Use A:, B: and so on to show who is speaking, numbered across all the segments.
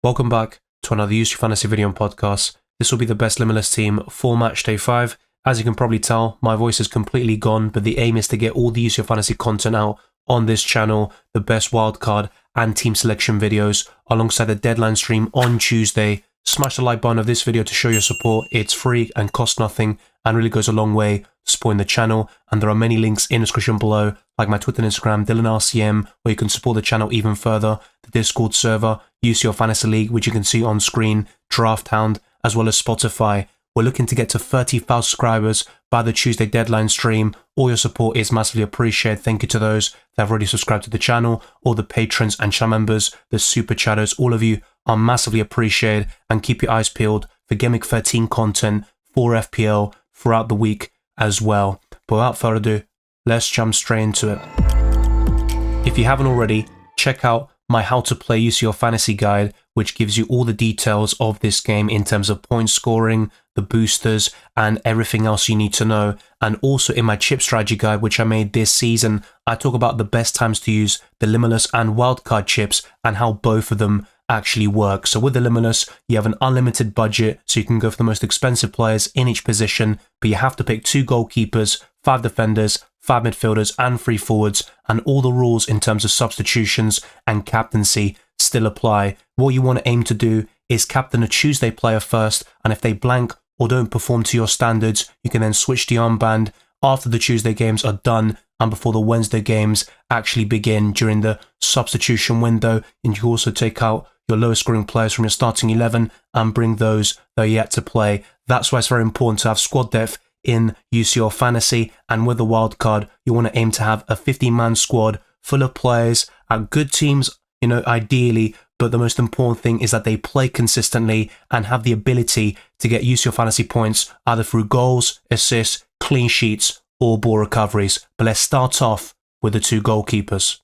A: Welcome back to another UCL Fantasy video and podcast. This will be the best Limitless team for Matchday 5. As you can probably tell, my voice is completely gone, but the aim is to get all the UCL Fantasy content out on this channel, the best wildcard and team selection videos, alongside the deadline stream on Tuesday. Smash the like button of this video to show your support. It's free and costs nothing and really goes a long way to supporting the channel. And there are many links in the description below, like my Twitter and Instagram, DylanRCM, where you can support the channel even further, the Discord server, UCL Fantasy League, which you can see on screen, Draft Hound, as well as Spotify. We're looking to get to 30,000 subscribers by the Tuesday deadline stream. All your support is massively appreciated. Thank you to those that have already subscribed to the channel, all the patrons and channel members, the super chatters, all of you are massively appreciated, and keep your eyes peeled for Game Week 13 content for FPL throughout the week as well. But without further ado, let's jump straight into it. If you haven't already, check out my How to Play UCL Fantasy guide, which gives you all the details of this game in terms of point scoring, the boosters, and everything else you need to know. And also in my chip strategy guide, which I made this season, I talk about the best times to use the Limitless and wildcard chips and how both of them actually work. So with the Limitless, you have an unlimited budget, so you can go for the most expensive players in each position, but you have to pick 2 goalkeepers, 5 defenders, 5 midfielders, and 3 forwards, and all the rules in terms of substitutions and captaincy still apply. What you want to aim to do is captain a Tuesday player first, and if they blank or don't perform to your standards, you can then switch the armband after the Tuesday games are done and before the Wednesday games actually begin during the substitution window. And you also take out your lowest scoring players from your starting 11 and bring those that are yet to play. That's why it's very important to have squad depth in UCL Fantasy, and with the wildcard, you want to aim to have a 50-man squad full of players at good teams, ideally, but the most important thing is that they play consistently and have the ability to get UCL Fantasy points either through goals, assists, clean sheets, or ball recoveries. But let's start off with the 2 goalkeepers.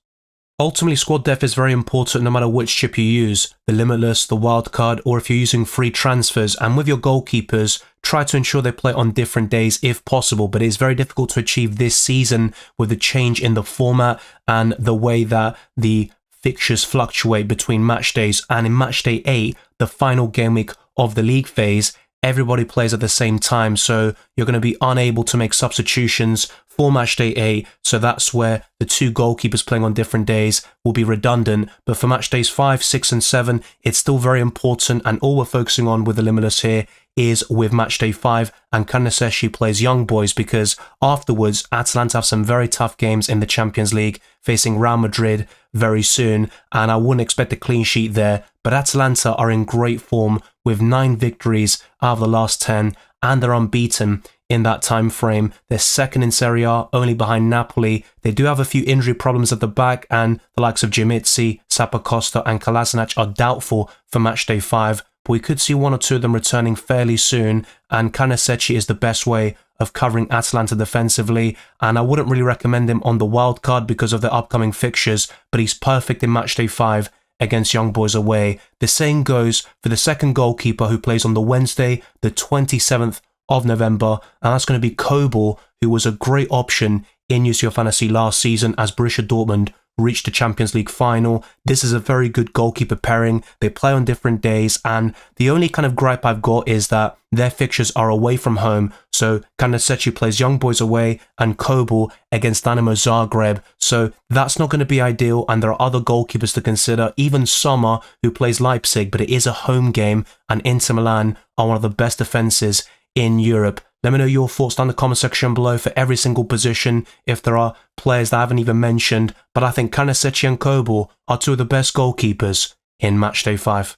A: Ultimately, squad depth is very important no matter which chip you use, the Limitless, the wildcard, or if you're using free transfers. And with your goalkeepers, try to ensure they play on different days if possible, but it's very difficult to achieve this season with the change in the format and the way that the fixtures fluctuate between match days. And in Matchday 8, the final game week of the league phase, everybody plays at the same time, so you're going to be unable to make substitutions for Matchday 8, so that's where the 2 goalkeepers playing on different days will be redundant. But for Matchdays 5, 6 and 7, it's still very important, and all we're focusing on with the Limitless here is with Matchday 5 and cCaFxb plays Young Boys, because afterwards Atalanta have some very tough games in the Champions League, facing Real Madrid very soon, and I wouldn't expect a clean sheet there. But Atalanta are in great form with 9 victories out of the last 10, and they're unbeaten in that time frame. They're second in Serie A, only behind Napoli. They do have a few injury problems at the back, and the likes of Jimitsi, Sappacosta and Kolasinac are doubtful for Matchday 5, but we could see 1 or 2 of them returning fairly soon, and cCaFxb is the best way of covering Atalanta defensively, and I wouldn't really recommend him on the wild card because of the upcoming fixtures, but he's perfect in Matchday 5 against Young Boys away. The same goes for the second goalkeeper who plays on the Wednesday, the 27th of November, and that's going to be Kobel, who was a great option in UCL Fantasy last season as Borussia Dortmund reached the Champions League final. This is a very good goalkeeper pairing. They play on different days, and the only kind of gripe I've got is that their fixtures are away from home. So cCaFxb plays Young Boys away and Kobel against Dynamo Zagreb. So that's not going to be ideal, and there are other goalkeepers to consider, even Sommer, who plays Leipzig, but it is a home game, and Inter Milan are one of the best defenses in Europe. Let me know your thoughts down in the comment section below for every single position, if there are players that I haven't even mentioned, but I think cCaFxb and Kobel are 2 of the best goalkeepers in Matchday 5.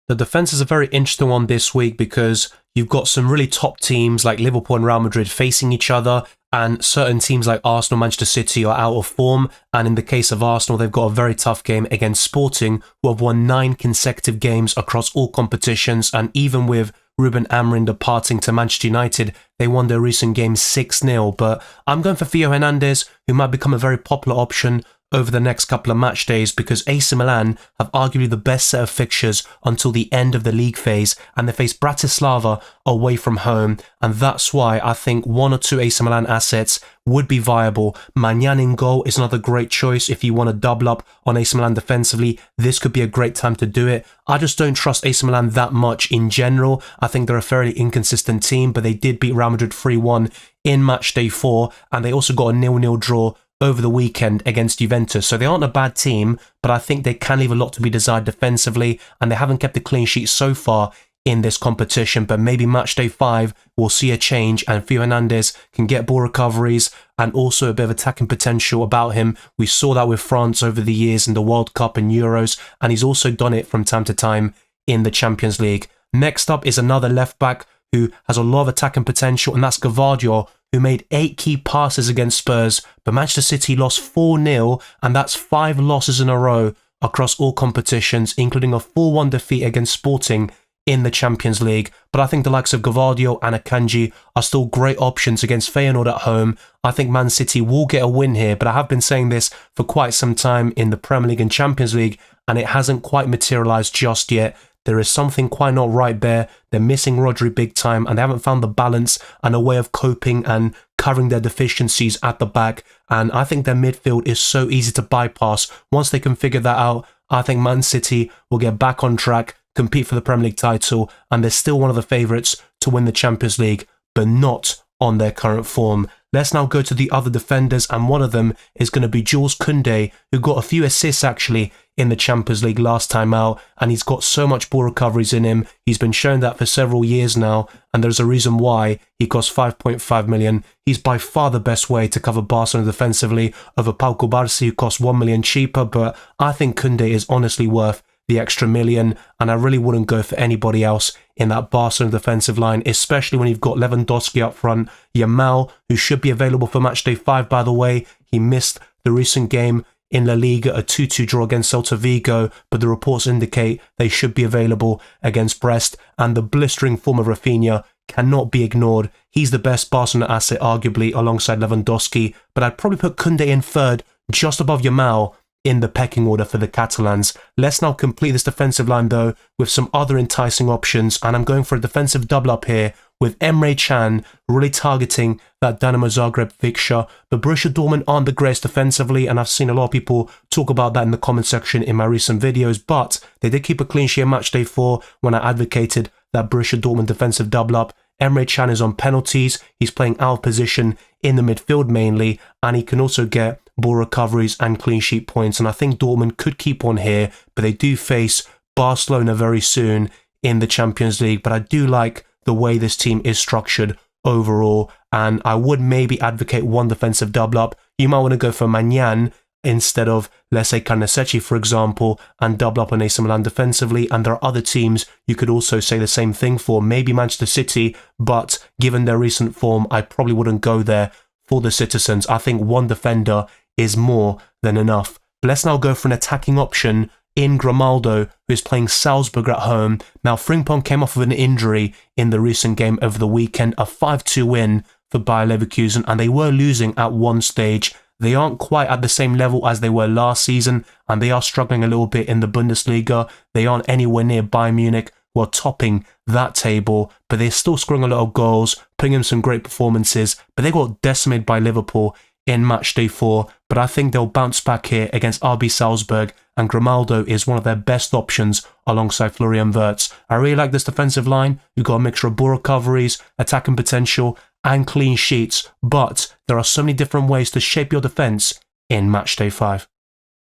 A: The defence is a very interesting one this week because you've got some really top teams like Liverpool and Real Madrid facing each other, and certain teams like Arsenal, Manchester City are out of form, and in the case of Arsenal, they've got a very tough game against Sporting, who have won 9 consecutive games across all competitions, and even with Ruben Amorim departing to Manchester United, they won their recent game 6-0, but I'm going for Theo Hernandez, who might become a very popular option over the next couple of match days because AC Milan have arguably the best set of fixtures until the end of the league phase, and they face Bratislava away from home, and that's why I think one or two AC Milan assets would be viable. Maignan in goal is another great choice if you want to double up on AC Milan defensively. This could be a great time to do it. I just don't trust AC Milan that much in general. I think they're a fairly inconsistent team, but they did beat Real Madrid 3-1 in matchday 4, and they also got a 0-0 draw over the weekend against Juventus. So they aren't a bad team, but I think they can leave a lot to be desired defensively, and they haven't kept a clean sheet so far in this competition. But maybe matchday 5 will see a change, and Theo Hernandez can get ball recoveries and also a bit of attacking potential about him. We saw that with France over the years in the World Cup and Euros, and he's also done it from time to time in the Champions League. Next up is another left back who has a lot of attacking potential, and that's Gvardiol, who made 8 key passes against Spurs, but Manchester City lost 4-0, and that's 5 losses in a row across all competitions, including a 4-1 defeat against Sporting in the Champions League. But I think the likes of Gvardiol and Akanji are still great options against Feyenoord at home. I think Man City will get a win here, but I have been saying this for quite some time in the Premier League and Champions League, and it hasn't quite materialised just yet. There is something quite not right there. They're missing Rodri big time, and they haven't found the balance and a way of coping and covering their deficiencies at the back. And I think their midfield is so easy to bypass. Once they can figure that out, I think Man City will get back on track, compete for the Premier League title, and they're still one of the favourites to win the Champions League, but not on their current form. Let's now go to the other defenders, and one of them is going to be Jules Koundé, who got a few assists actually in the Champions League last time out, and he's got so much ball recoveries in him. He's been showing that for several years now, and there's a reason why he costs 5.5 million. He's by far the best way to cover Barcelona defensively over Pau Cubarsí, who costs 1 million cheaper, but I think Koundé is honestly worth the extra million, and I really wouldn't go for anybody else in that Barcelona defensive line, especially when you've got Lewandowski up front. Yamal, who should be available for matchday 5, by the way, he missed the recent game in La Liga, a 2-2 draw against Celta Vigo, but the reports indicate they should be available against Brest, and the blistering form of Rafinha cannot be ignored. He's the best Barcelona asset, arguably, alongside Lewandowski, but I'd probably put Koundé in third, just above Yamal, in the pecking order for the Catalans. Let's now complete this defensive line though with some other enticing options, and I'm going for a defensive double up here with Emre Can really targeting that Dinamo Zagreb fixture. But Borussia Dortmund aren't the greatest defensively, and I've seen a lot of people talk about that in the comment section in my recent videos, but they did keep a clean sheet in matchday 4 when I advocated that Borussia Dortmund defensive double up. Emre Can is on penalties, he's playing out of position in the midfield mainly, and he can also get ball recoveries and clean sheet points, and I think Dortmund could keep on here, but they do face Barcelona very soon in the Champions League. But I do like the way this team is structured overall, and I would maybe advocate one defensive double up. You might want to go for Maignan instead of, let's say, Carnesecchi, for example, and double up on AC Milan defensively. And there are other teams you could also say the same thing for, maybe Manchester City, but given their recent form, I probably wouldn't go there for the citizens. I think one defender is more than enough. But let's now go for an attacking option in Grimaldo, who is playing Salzburg at home. Now, Frimpong came off of an injury in the recent game over the weekend, a 5-2 win for Bayer Leverkusen, and they were losing at one stage. They aren't quite at the same level as they were last season, and they are struggling a little bit in the Bundesliga. They aren't anywhere near Bayern Munich, who are topping that table, but they're still scoring a lot of goals, putting in some great performances, but they got decimated by Liverpool in matchday 4, but I think they'll bounce back here against RB Salzburg, and Grimaldo is one of their best options alongside Florian Wirtz. I really like this defensive line. You've got a mixture of ball recoveries, attacking potential, and clean sheets, but there are so many different ways to shape your defence in matchday 5.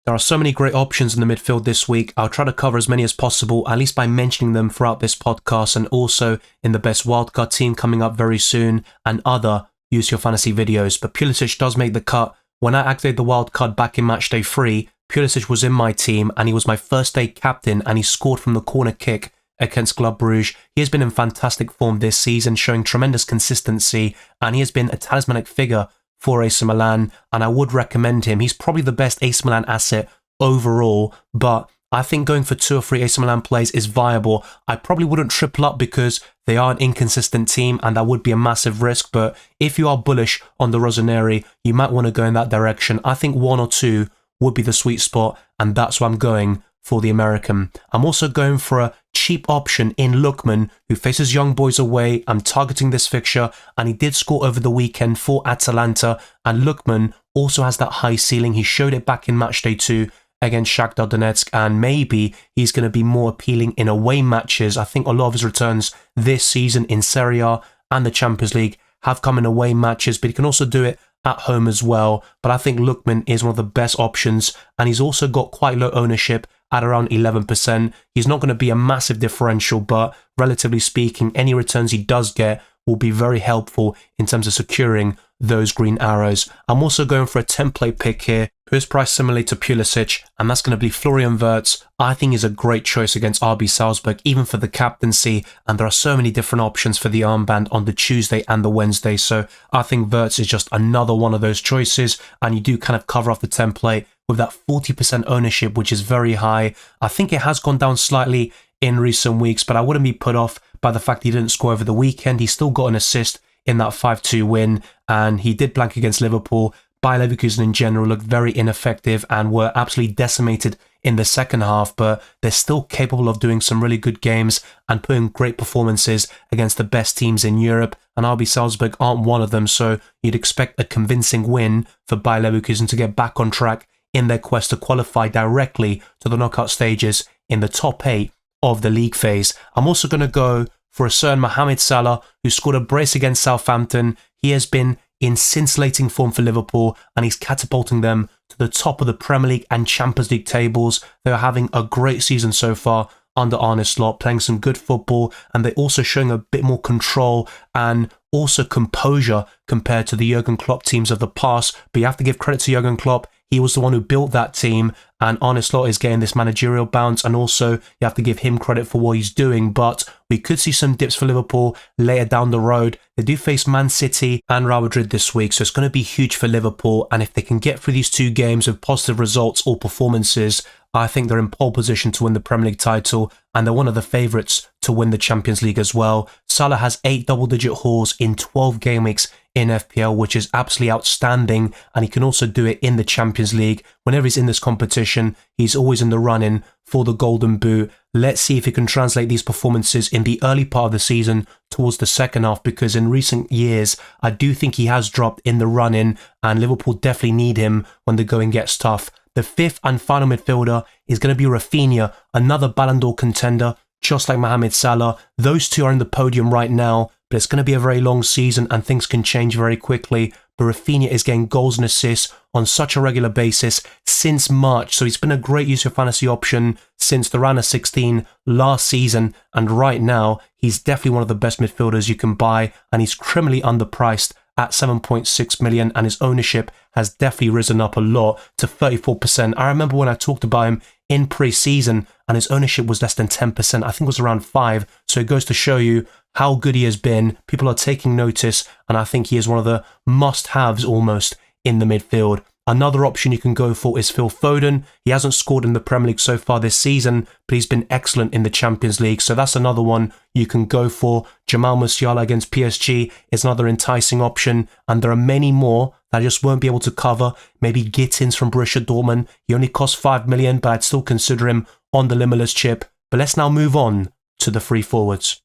A: There are so many great options in the midfield this week. I'll try to cover as many as possible, at least by mentioning them throughout this podcast, and also in the best wildcard team coming up very soon, and other UCL Fantasy videos. But Pulisic does make the cut. When I activated the wildcard back in matchday 3, Pulisic was in my team, and he was my first day captain, and he scored from the corner kick against Club Brugge. He has been in fantastic form this season, showing tremendous consistency, and he has been a talismanic figure for AC Milan, and I would recommend him. He's probably the best AC Milan asset overall, but I think going for 2 or 3 AC Milan plays is viable. I probably wouldn't triple up because they are an inconsistent team, and that would be a massive risk, but if you are bullish on the Rossoneri, you might want to go in that direction. I think 1 or 2 would be the sweet spot, and that's why I'm going for the American. I'm also going for a cheap option in Lookman, who faces Young Boys away. I'm targeting this fixture, and he did score over the weekend for Atalanta, and Lookman also has that high ceiling. He showed it back in Matchday 2 against Shakhtar Donetsk, and maybe he's going to be more appealing in away matches. I think a lot of his returns this season in Serie A and the Champions League have come in away matches, but he can also do it at home as well. But I think Lookman is one of the best options, and he's also got quite low ownership at around 11%. He's not going to be a massive differential, but relatively speaking, any returns he does get will be very helpful in terms of securing those green arrows. I'm also going for a template pick here, who is priced similarly to Pulisic, and that's going to be Florian Wirtz. I think he's a great choice against RB Salzburg, even for the captaincy, and there are so many different options for the armband on the Tuesday and the Wednesday, so I think Wirtz is just another one of those choices, and you do kind of cover off the template with that 40% ownership, which is very high. I think it has gone down slightly in recent weeks, but I wouldn't be put off by the fact he didn't score over the weekend. He still got an assist in that 5-2 win, and he did blank against Liverpool. Bayer Leverkusen in general looked very ineffective and were absolutely decimated in the second half, but they're still capable of doing some really good games and putting great performances against the best teams in Europe, and RB Salzburg aren't one of them, so you'd expect a convincing win for Bayer Leverkusen to get back on track in their quest to qualify directly to the knockout stages in the top 8 of the league phase. I'm also going to go for a certain Mohamed Salah, who scored a brace against Southampton. He has been in scintillating form for Liverpool, and he's catapulting them to the top of the Premier League and Champions League tables. They are having a great season so far under Arne Slot, playing some good football, and they're also showing a bit more control and also composure compared to the Jurgen Klopp teams of the past. But you have to give credit to Jurgen Klopp. He was the one who built that team, and Arne Slot is getting this managerial bounce, and also you have to give him credit for what he's doing. But we could see some dips for Liverpool later down the road. They do face Man City and Real Madrid this week, so it's going to be huge for Liverpool, and if they can get through these 2 games with positive results or performances, I think they're in pole position to win the Premier League title, and they're one of the favourites to win the Champions League as well. Salah has 8 double-digit hauls in 12 game weeks in FPL, which is absolutely outstanding, and he can also do it in the Champions League. Whenever he's in this competition, he's always in the run-in for the Golden Boot. Let's see if he can translate these performances in the early part of the season towards the second half, because in recent years, I do think he has dropped in the run-in, and Liverpool definitely need him when the going gets tough. The 5th and final midfielder is going to be Rafinha, another Ballon d'Or contender, just like Mohamed Salah. Those two are in the podium right now, but it's going to be a very long season and things can change very quickly. But Rafinha is getting goals and assists on such a regular basis since March, so he's been a great UCL fantasy option since the round of 16 last season, and right now he's definitely one of the best midfielders you can buy, and he's criminally underpriced at 7.6 million, and his ownership has definitely risen up a lot to 34%. I remember when I talked about him in pre-season and his ownership was less than 10%. I think it was around 5%. So it goes to show you how good he has been. People are taking notice, and I think he is one of the must-haves almost in the midfield. Another option you can go for is Phil Foden. He hasn't scored in the Premier League so far this season, but he's been excellent in the Champions League. So that's another one you can go for. Jamal Musiala against PSG is another enticing option. And there are many more that I just won't be able to cover. Maybe Gittins from Borussia Dortmund. He only costs 5 million, but I'd still consider him on the Limitless chip. But let's now move on to the free forwards.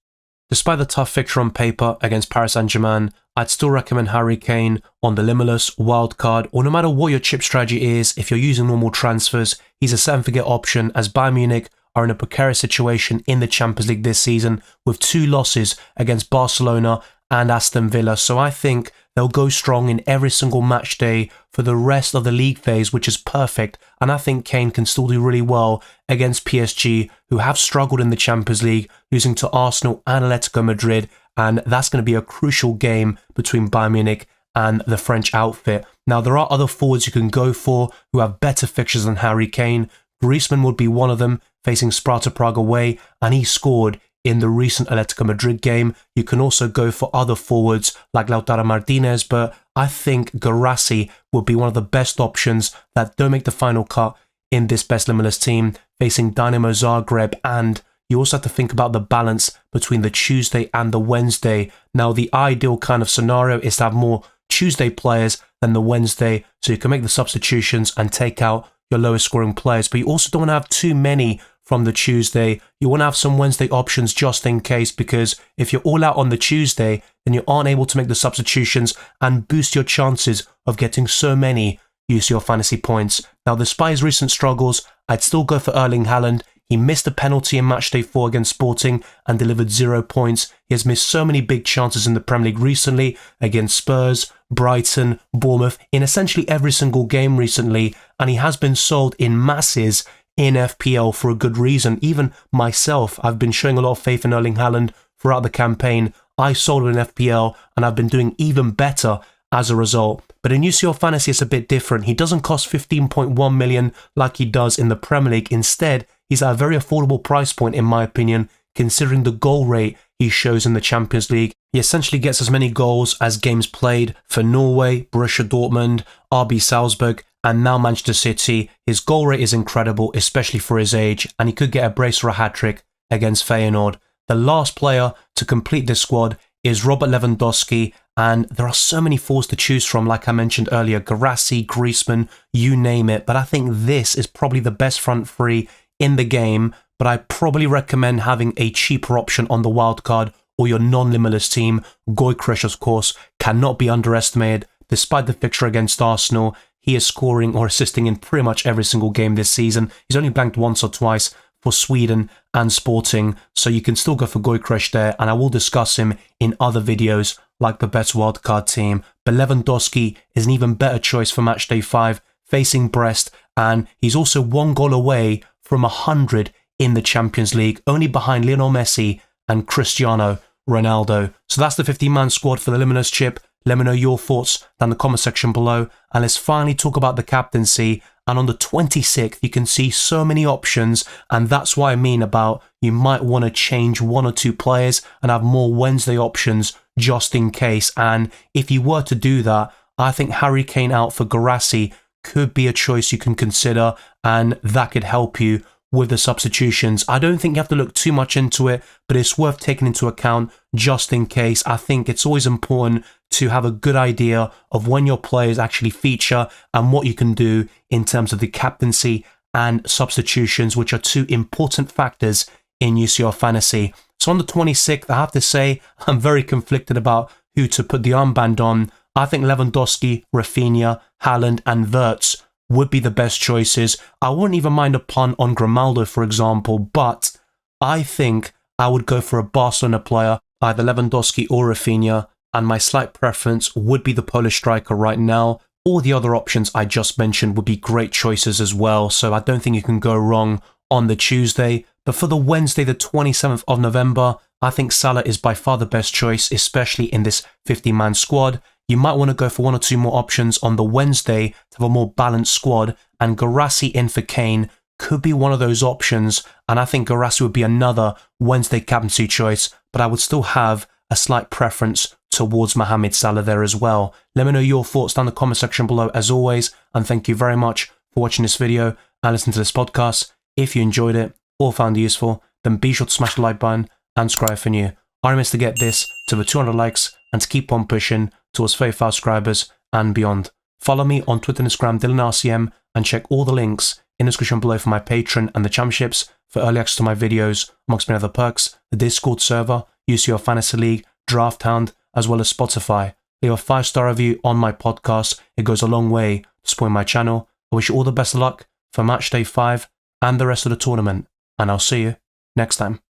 A: Despite the tough fixture on paper against Paris Saint-Germain, I'd still recommend Harry Kane on the Limitless, wildcard, or no matter what your chip strategy is, if you're using normal transfers, he's a set and forget option, as Bayern Munich are in a precarious situation in the Champions League this season with 2 losses against Barcelona and Aston Villa. So I think they'll go strong in every single match day for the rest of the league phase, which is perfect. And I think Kane can still do really well against PSG, who have struggled in the Champions League, losing to Arsenal and Atletico Madrid. And that's going to be a crucial game between Bayern Munich and the French outfit. Now, there are other forwards you can go for who have better fixtures than Harry Kane. Griezmann would be one of them, facing Sparta Prague away, and he scored in the recent Atletico Madrid game. You can also go for other forwards like Lautaro Martinez, but I think Guirassy would be one of the best options that don't make the final cut in this best Limitless team, facing Dynamo Zagreb. And you also have to think about the balance between the Tuesday and the Wednesday. Now, the ideal kind of scenario is to have more Tuesday players than the Wednesday, so you can make the substitutions and take out your lowest scoring players, but you also don't want to have too many from the Tuesday. You want to have some Wednesday options just in case, because if you're all out on the Tuesday, then you aren't able to make the substitutions and boost your chances of getting so many UCL fantasy points. Now, despite his recent struggles, I'd still go for Erling Haaland. He missed a penalty in Matchday 4 against Sporting and delivered 0 points. He has missed so many big chances in the Premier League recently against Spurs, Brighton, Bournemouth, in essentially every single game recently, and he has been sold in masses in FPL for a good reason. Even myself, I've been showing a lot of faith in Erling Haaland throughout the campaign. I sold him in FPL and I've been doing even better as a result. But in UCL Fantasy, it's a bit different. He doesn't cost 15.1 million like he does in the Premier League. Instead, he's at a very affordable price point, in my opinion, considering the goal rate he shows in the Champions League. He essentially gets as many goals as games played for Norway, Borussia Dortmund, RB Salzburg, and now Manchester City. His goal rate is incredible, especially for his age, and he could get a brace or a hat-trick against Feyenoord. The last player to complete this squad is Robert Lewandowski, and there are so many forwards to choose from, like I mentioned earlier, Guirassy, Griezmann, you name it, but I think this is probably the best front three in the game, but I probably recommend having a cheaper option on the wildcard or your non-Limitless team. Gyökeres, of course, cannot be underestimated. Despite the fixture against Arsenal, he is scoring or assisting in pretty much every single game this season. He's only blanked once or twice for Sweden and Sporting, so you can still go for Gyökeres there, and I will discuss him in other videos like the best wildcard team. But Lewandowski is an even better choice for Matchday 5, facing Brest, and he's also 1 goal away from 100 in the Champions League, only behind Lionel Messi and Cristiano Ronaldo. So that's the 15-man squad for the Limitless chip. Let me know your thoughts down in the comment section below, and let's finally talk about the captaincy. And on the 26th, you can see so many options, and that's what I mean about you might want to change 1 or 2 players and have more Wednesday options just in case. And if you were to do that, I think Harry Kane out for Guirassy could be a choice you can consider, and that could help you with the substitutions. I don't think you have to look too much into it, but it's worth taking into account just in case. I think it's always important to have a good idea of when your players actually feature and what you can do in terms of the captaincy and substitutions, which are 2 important factors in UCL Fantasy. So on the 26th, I have to say, I'm very conflicted about who to put the armband on. I think Lewandowski, Rafinha, Haaland and Wirtz would be the best choices. I wouldn't even mind a pun on Grimaldo, for example, but I think I would go for a Barcelona player, either Lewandowski or Rafinha, and my slight preference would be the Polish striker right now. All the other options I just mentioned would be great choices as well, so I don't think you can go wrong on the Tuesday. But for the Wednesday, the 27th of November, I think Salah is by far the best choice, especially in this 50-man squad. You might want to go for 1 or 2 more options on the Wednesday to have a more balanced squad, and Guirassy in for Kane could be one of those options, and I think Guirassy would be another Wednesday captaincy choice, but I would still have a slight preference towards Mohamed Salah there as well. Let me know your thoughts down in the comment section below as always, and thank you very much for watching this video and listening to this podcast. If you enjoyed it or found it useful, then be sure to smash the like button and subscribe if you're new. Our aim is to get this to the 200 likes and to keep on pushing towards 35 subscribers and beyond. Follow me on Twitter and Instagram, DylanRCM, and check all the links in the description below for my Patreon and the championships for early access to my videos, amongst many other perks, the Discord server, UCL Fantasy League, Draft Hound, as well as Spotify. Leave a 5-star review on my podcast. It goes a long way to supporting my channel. I wish you all the best of luck for Matchday 5 and the rest of the tournament, and I'll see you next time.